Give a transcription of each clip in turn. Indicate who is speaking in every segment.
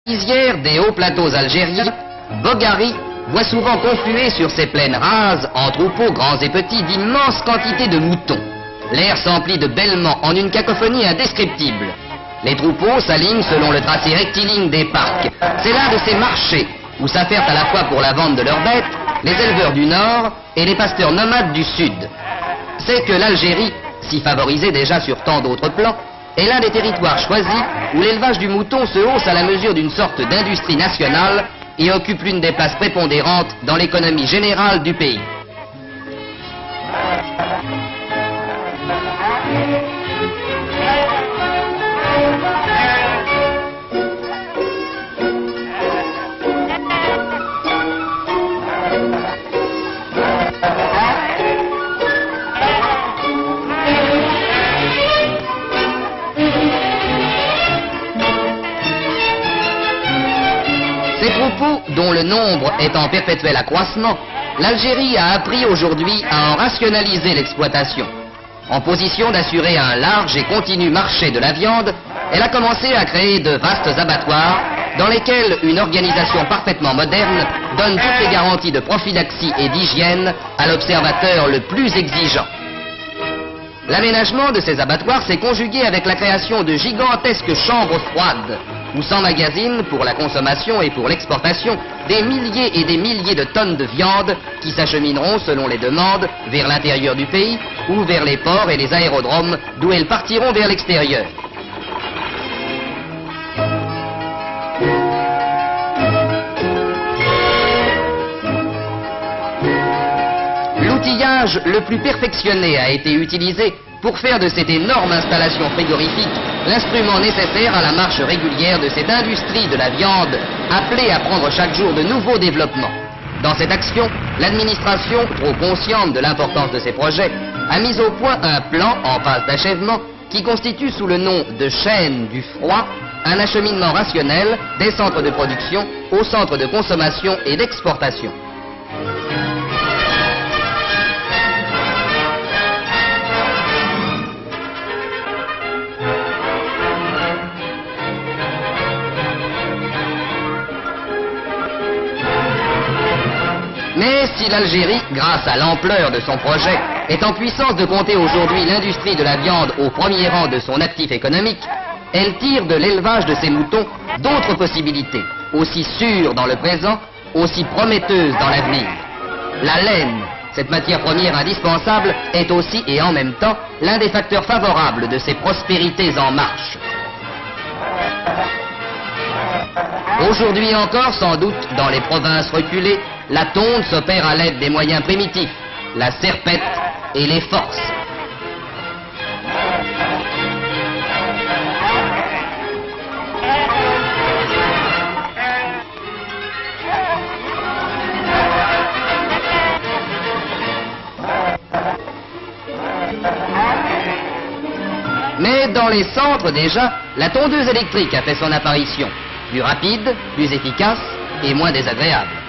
Speaker 1: lisière des hauts plateaux algériens, Boghari voit souvent confluer sur ces plaines rases, en troupeaux grands et petits, d'immenses quantités de moutons. L'air s'emplit de bêlements en une cacophonie indescriptible. Les troupeaux s'alignent selon le tracé rectiligne des parcs. C'est l'un de ces marchés où s'affairent à la fois pour la vente de leurs bêtes les éleveurs du nord et les pasteurs nomades du sud. C'est que l'Algérie, si favorisée déjà sur tant d'autres plans, est l'un des territoires choisis où l'élevage du mouton se hausse à la mesure d'une sorte d'industrie nationale et occupe l'une des places prépondérantes dans l'économie générale du pays. Ces troupeaux, dont le nombre est en perpétuel accroissement, l'Algérie a appris aujourd'hui à en rationaliser l'exploitation. En position d'assurer un large et continu marché de la viande, elle a commencé à créer de vastes abattoirs dans lesquels une organisation parfaitement moderne donne toutes les garanties de prophylaxie et d'hygiène à l'observateur le plus exigeant. L'aménagement de ces abattoirs s'est conjugué avec la création de gigantesques chambres froides où s'emmagasinent pour la consommation et pour l'exportation des milliers et des milliers de tonnes de viande qui s'achemineront selon les demandes vers l'intérieur du pays ou vers les ports et les aérodromes d'où elles partiront vers l'extérieur. L'outillage le plus perfectionné a été utilisé pour faire de cette énorme installation frigorifique l'instrument nécessaire à la marche régulière de cette industrie de la viande appelée à prendre chaque jour de nouveaux développements. Dans cette action, l'administration, trop consciente de l'importance de ces projets, a mis au point un plan en phase d'achèvement qui constitue sous le nom de chaîne du froid un acheminement rationnel des centres de production aux centres de consommation et d'exportation. Mais si l'Algérie, grâce à l'ampleur de son projet, est en puissance de compter aujourd'hui l'industrie de la viande au premier rang de son actif économique, elle tire de l'élevage de ses moutons d'autres possibilités, aussi sûres dans le présent, aussi prometteuses dans l'avenir. La laine, cette matière première indispensable, est aussi et en même temps l'un des facteurs favorables de ces prospérités en marche. Aujourd'hui encore, sans doute, dans les provinces reculées, la tonte s'opère à l'aide des moyens primitifs, la serpette et les forces. Mais dans les centres déjà, la tondeuse électrique a fait son apparition, plus rapide, plus efficace et moins désagréable.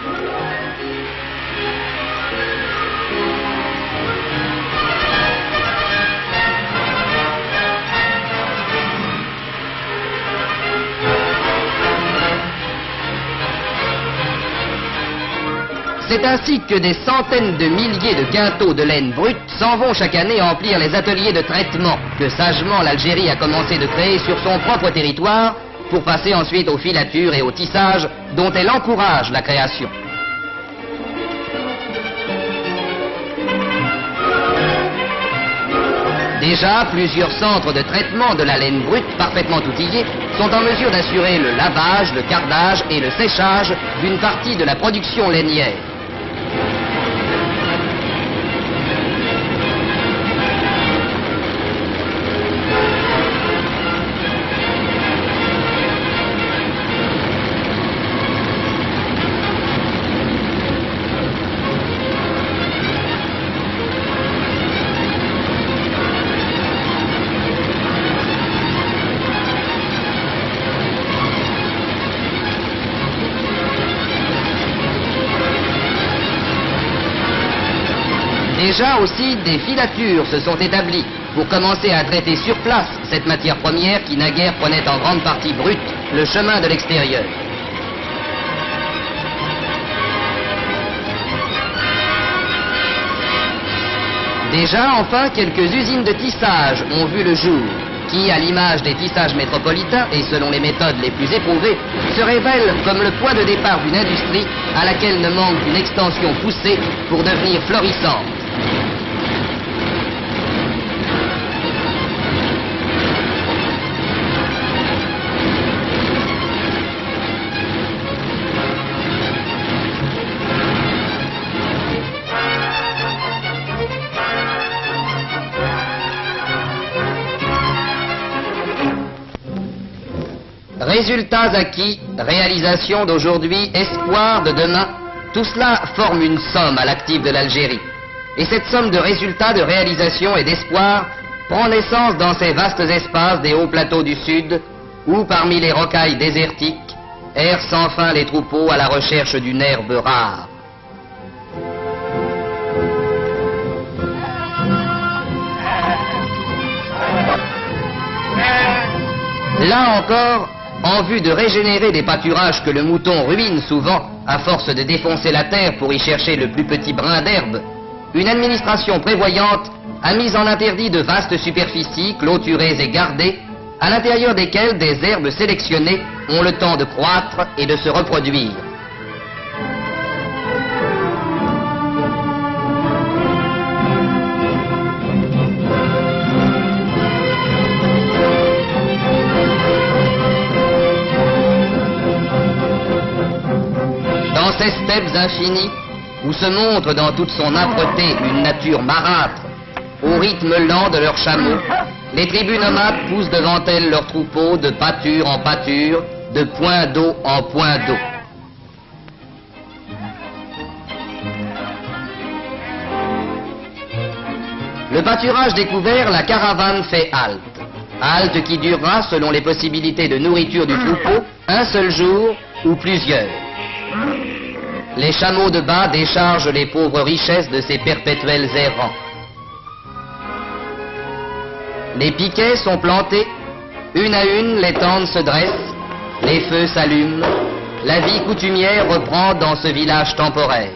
Speaker 1: C'est ainsi que des centaines de milliers de quintaux de laine brute s'en vont chaque année emplir les ateliers de traitement que sagement l'Algérie a commencé de créer sur son propre territoire pour passer ensuite aux filatures et au tissage dont elle encourage la création. Déjà, plusieurs centres de traitement de la laine brute parfaitement outillés sont en mesure d'assurer le lavage, le cardage et le séchage d'une partie de la production lainière. Déjà aussi, des filatures se sont établies pour commencer à traiter sur place cette matière première qui naguère prenait en grande partie brute le chemin de l'extérieur. Déjà, enfin, quelques usines de tissage ont vu le jour, qui, à l'image des tissages métropolitains et selon les méthodes les plus éprouvées, se révèlent comme le point de départ d'une industrie à laquelle ne manque qu'une extension poussée pour devenir florissante. Résultats acquis, réalisation d'aujourd'hui, espoir de demain, tout cela forme une somme à l'actif de l'Algérie. Et cette somme de résultats, de réalisation et d'espoir prend naissance dans ces vastes espaces des hauts plateaux du Sud, où, parmi les rocailles désertiques, errent sans fin les troupeaux à la recherche d'une herbe rare. Là encore, en vue de régénérer des pâturages que le mouton ruine souvent à force de défoncer la terre pour y chercher le plus petit brin d'herbe, une administration prévoyante a mis en interdit de vastes superficies clôturées et gardées, à l'intérieur desquelles des herbes sélectionnées ont le temps de croître et de se reproduire. Dans ces steppes infinies, où se montre dans toute son âpreté une nature marâtre, au rythme lent de leurs chameaux, les tribus nomades poussent devant elles leurs troupeaux de pâture en pâture, de point d'eau en point d'eau. Le pâturage découvert, la caravane fait halte. Halte qui durera, selon les possibilités de nourriture du troupeau, un seul jour ou plusieurs. Les chameaux de bas déchargent les pauvres richesses de ces perpétuels errants. Les piquets sont plantés, une à une les tentes se dressent, les feux s'allument, la vie coutumière reprend dans ce village temporaire.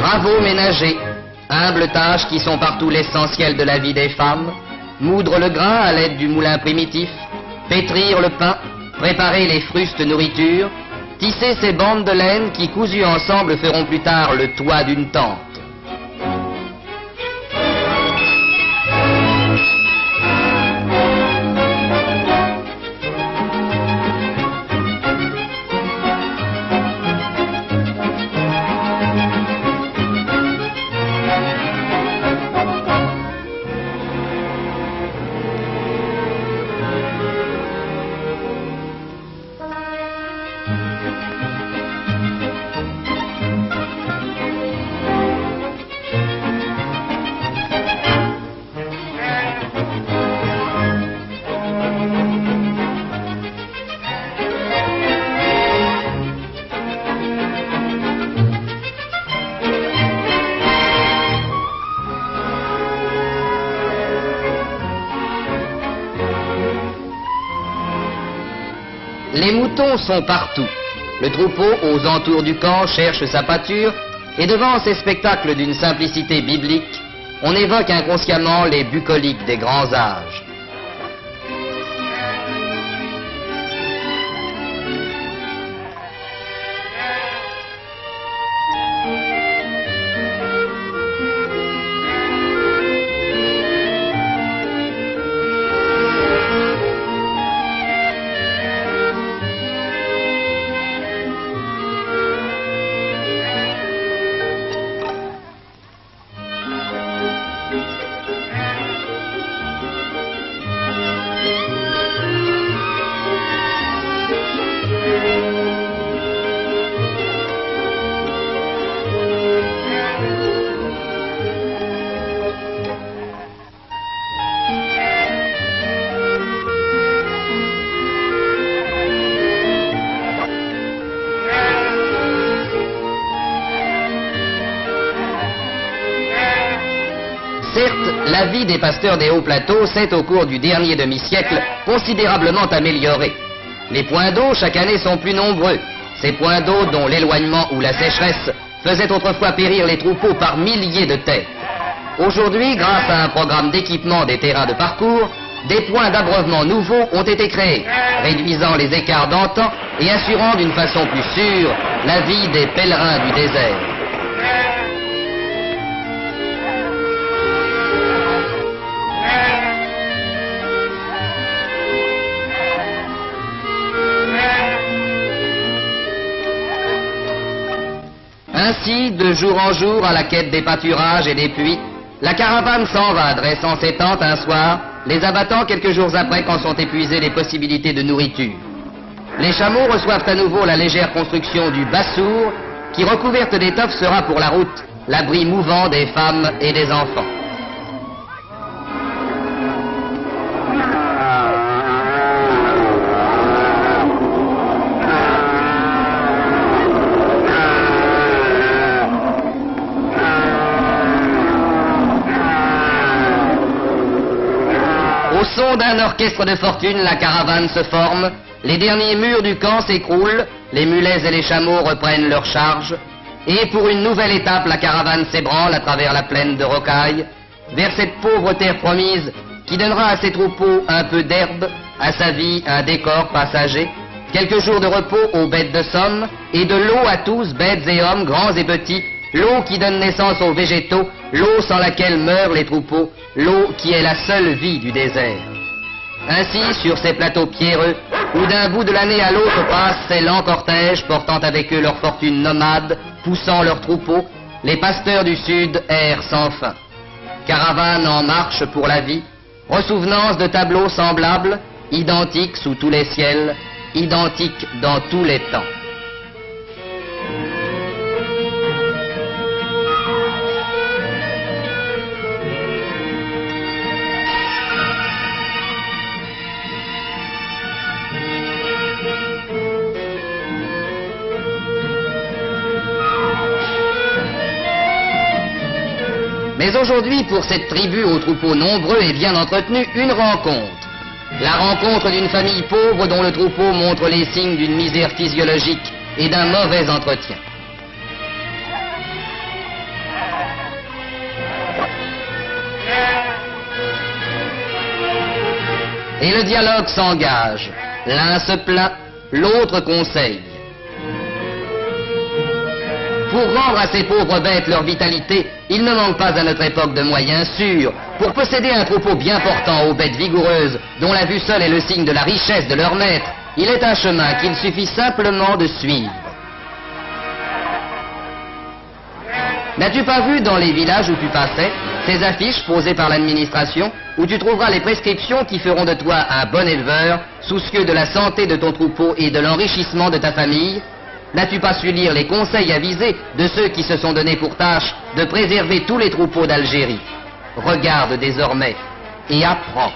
Speaker 1: Travaux ménagers, humbles tâches qui sont partout l'essentiel de la vie des femmes, moudre le grain à l'aide du moulin primitif, pétrir le pain, préparer les frustes nourritures, tisser ces bandes de laine qui cousues ensemble feront plus tard le toit d'une tente. Les moutons sont partout. Le troupeau, aux entours du camp, cherche sa pâture, et devant ces spectacles d'une simplicité biblique, on évoque inconsciemment les bucoliques des grands âges. la vie des pasteurs des hauts plateaux s'est au cours du dernier demi-siècle considérablement améliorée. Les points d'eau chaque année sont plus nombreux. Ces points d'eau dont l'éloignement ou la sécheresse faisaient autrefois périr les troupeaux par milliers de têtes. Aujourd'hui, grâce à un programme d'équipement des terrains de parcours, des points d'abreuvement nouveaux ont été créés, réduisant les écarts d'antan et assurant d'une façon plus sûre la vie des pèlerins du désert. Ainsi, de jour en jour, à la quête des pâturages et des puits, la caravane s'en va, dressant ses tentes un soir, les abattant quelques jours après quand sont épuisées les possibilités de nourriture. Les chameaux reçoivent à nouveau la légère construction du bassour, qui, recouverte d'étoffe, sera pour la route l'abri mouvant des femmes et des enfants. Au son d'un orchestre de fortune, la caravane se forme, les derniers murs du camp s'écroulent, les mulets et les chameaux reprennent leur charge, et pour une nouvelle étape, la caravane s'ébranle à travers la plaine de rocailles, vers cette pauvre terre promise qui donnera à ses troupeaux un peu d'herbe, à sa vie un décor passager, quelques jours de repos aux bêtes de somme, et de l'eau à tous, bêtes et hommes, grands et petits, l'eau qui donne naissance aux végétaux, l'eau sans laquelle meurent les troupeaux, l'eau qui est la seule vie du désert. Ainsi, sur ces plateaux pierreux, où d'un bout de l'année à l'autre passent ces lents cortèges portant avec eux leur fortune nomade, poussant leurs troupeaux, les pasteurs du Sud errent sans fin. Caravane en marche pour la vie, ressouvenance de tableaux semblables, identiques sous tous les ciels, identiques dans tous les temps. Mais aujourd'hui, pour cette tribu aux troupeaux nombreux et bien entretenus, une rencontre. La rencontre d'une famille pauvre dont le troupeau montre les signes d'une misère physiologique et d'un mauvais entretien. Et le dialogue s'engage. L'un se plaint, l'autre conseille. Pour rendre à ces pauvres bêtes leur vitalité, il ne manque pas à notre époque de moyens sûrs. Pour posséder un troupeau bien portant aux bêtes vigoureuses, dont la vue seule est le signe de la richesse de leur maître, il est un chemin qu'il suffit simplement de suivre. N'as-tu pas vu dans les villages où tu passais ces affiches posées par l'administration où tu trouveras les prescriptions qui feront de toi un bon éleveur, soucieux de la santé de ton troupeau et de l'enrichissement de ta famille? N'as-tu pas su lire les conseils avisés de ceux qui se sont donnés pour tâche de préserver tous les troupeaux d'Algérie? Regarde désormais et apprends.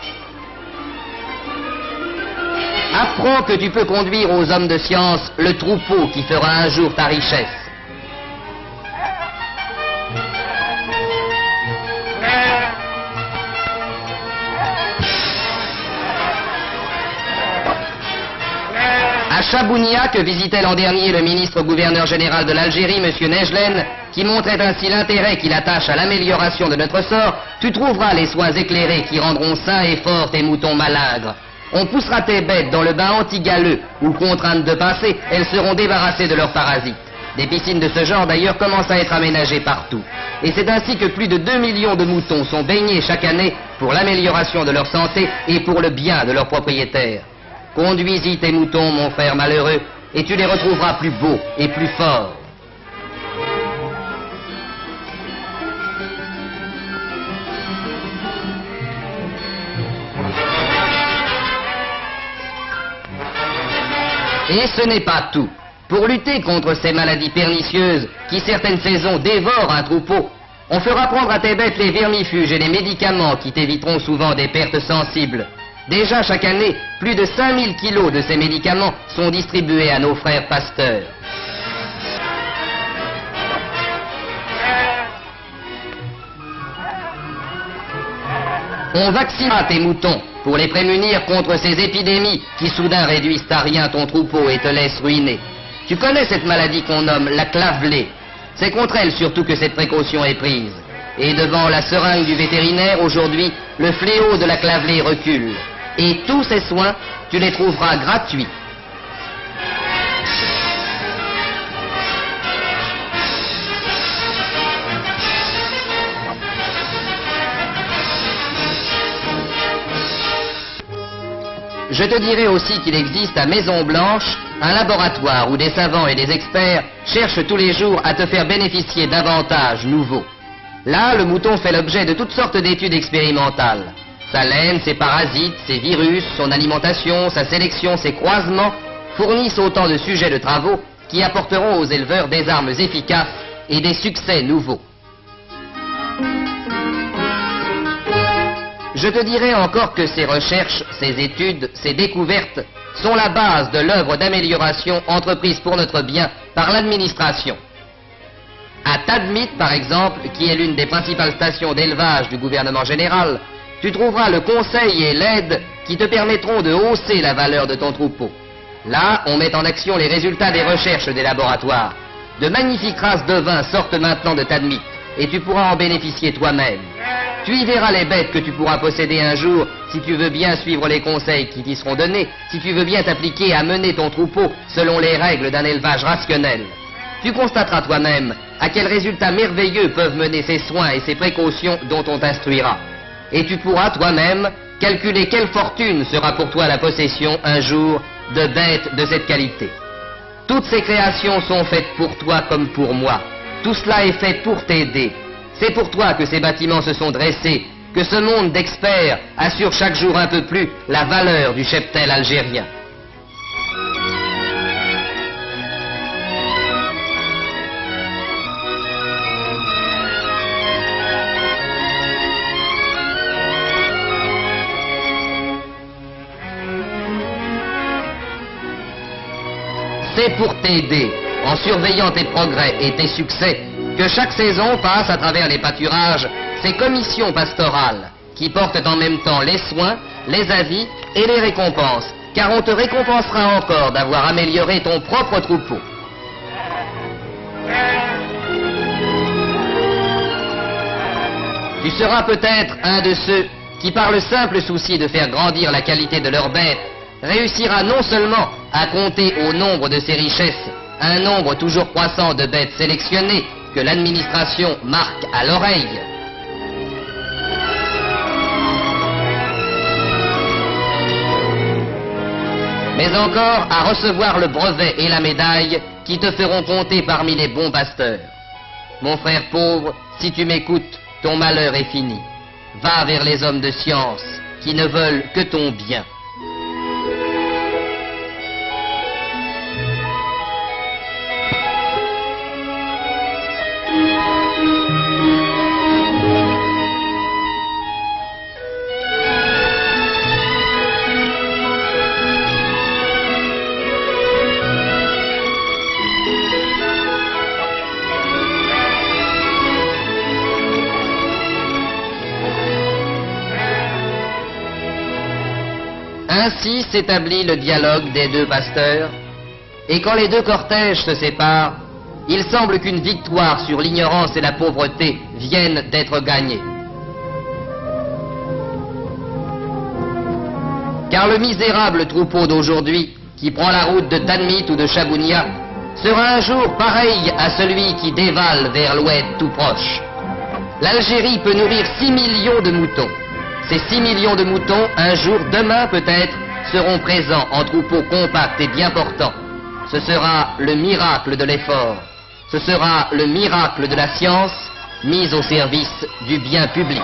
Speaker 1: Apprends que tu peux conduire aux hommes de science le troupeau qui fera un jour ta richesse. À Chabounia, que visitait l'an dernier le ministre-gouverneur général de l'Algérie, M. Nejlen, qui montrait ainsi l'intérêt qu'il attache à l'amélioration de notre sort, tu trouveras les soins éclairés qui rendront sains et forts tes moutons malingres. On poussera tes bêtes dans le bain anti-galeux, où, contraintes de passer, elles seront débarrassées de leurs parasites. Des piscines de ce genre, d'ailleurs, commencent à être aménagées partout. Et c'est ainsi que plus de 2 millions de moutons sont baignés chaque année pour l'amélioration de leur santé et pour le bien de leurs propriétaires. Conduis-y tes moutons, mon frère malheureux, et tu les retrouveras plus beaux et plus forts. Et ce n'est pas tout. Pour lutter contre ces maladies pernicieuses qui certaines saisons dévorent un troupeau, on fera prendre à tes bêtes les vermifuges et les médicaments qui t'éviteront souvent des pertes sensibles. Déjà chaque année, plus de 5000 kilos de ces médicaments sont distribués à nos frères pasteurs. On vaccinera tes moutons pour les prémunir contre ces épidémies qui soudain réduisent à rien ton troupeau et te laissent ruiner. Tu connais cette maladie qu'on nomme la clavelée. C'est contre elle surtout que cette précaution est prise. Et devant la seringue du vétérinaire, aujourd'hui, le fléau de la clavelée recule. Et tous ces soins, tu les trouveras gratuits. Je te dirai aussi qu'il existe à Maison Blanche un laboratoire où des savants et des experts cherchent tous les jours à te faire bénéficier d'avantages nouveaux. Là, le mouton fait l'objet de toutes sortes d'études expérimentales. Sa laine, ses parasites, ses virus, son alimentation, sa sélection, ses croisements fournissent autant de sujets de travaux qui apporteront aux éleveurs des armes efficaces et des succès nouveaux. Je te dirai encore que ces recherches, ces études, ces découvertes sont la base de l'œuvre d'amélioration entreprise pour notre bien par l'administration. À Tadmit, par exemple, qui est l'une des principales stations d'élevage du gouvernement général, tu trouveras le conseil et l'aide qui te permettront de hausser la valeur de ton troupeau. Là, on met en action les résultats des recherches des laboratoires. De magnifiques races de vins sortent maintenant de Tadmit, et tu pourras en bénéficier toi-même. Tu y verras les bêtes que tu pourras posséder un jour si tu veux bien suivre les conseils qui t'y seront donnés, si tu veux bien t'appliquer à mener ton troupeau selon les règles d'un élevage rationnel. Tu constateras toi-même à quels résultats merveilleux peuvent mener ces soins et ces précautions dont on t'instruira. Et tu pourras toi-même calculer quelle fortune sera pour toi la possession un jour de bêtes de cette qualité. Toutes ces créations sont faites pour toi comme pour moi. Tout cela est fait pour t'aider. C'est pour toi que ces bâtiments se sont dressés, que ce monde d'experts assure chaque jour un peu plus la valeur du cheptel algérien. C'est pour t'aider, en surveillant tes progrès et tes succès, que chaque saison passe à travers les pâturages ces commissions pastorales qui portent en même temps les soins, les avis et les récompenses, car on te récompensera encore d'avoir amélioré ton propre troupeau. Tu seras peut-être un de ceux qui, par le simple souci de faire grandir la qualité de leurs bêtes, réussira non seulement à compter au nombre de ses richesses un nombre toujours croissant de bêtes sélectionnées que l'administration marque à l'oreille, mais encore à recevoir le brevet et la médaille qui te feront compter parmi les bons pasteurs. Mon frère pauvre, si tu m'écoutes, ton malheur est fini. Va vers les hommes de science qui ne veulent que ton bien. Ainsi s'établit le dialogue des deux pasteurs, et quand les deux cortèges se séparent, il semble qu'une victoire sur l'ignorance et la pauvreté vienne d'être gagnée. Car le misérable troupeau d'aujourd'hui, qui prend la route de Tadmit ou de Chabounia, sera un jour pareil à celui qui dévale vers l'oued tout proche. L'Algérie peut nourrir 6 millions de moutons. Ces 6 millions de moutons, un jour, demain peut-être, seront présents en troupeaux compacts et bien portants. Ce sera le miracle de l'effort. Ce sera le miracle de la science mise au service du bien public.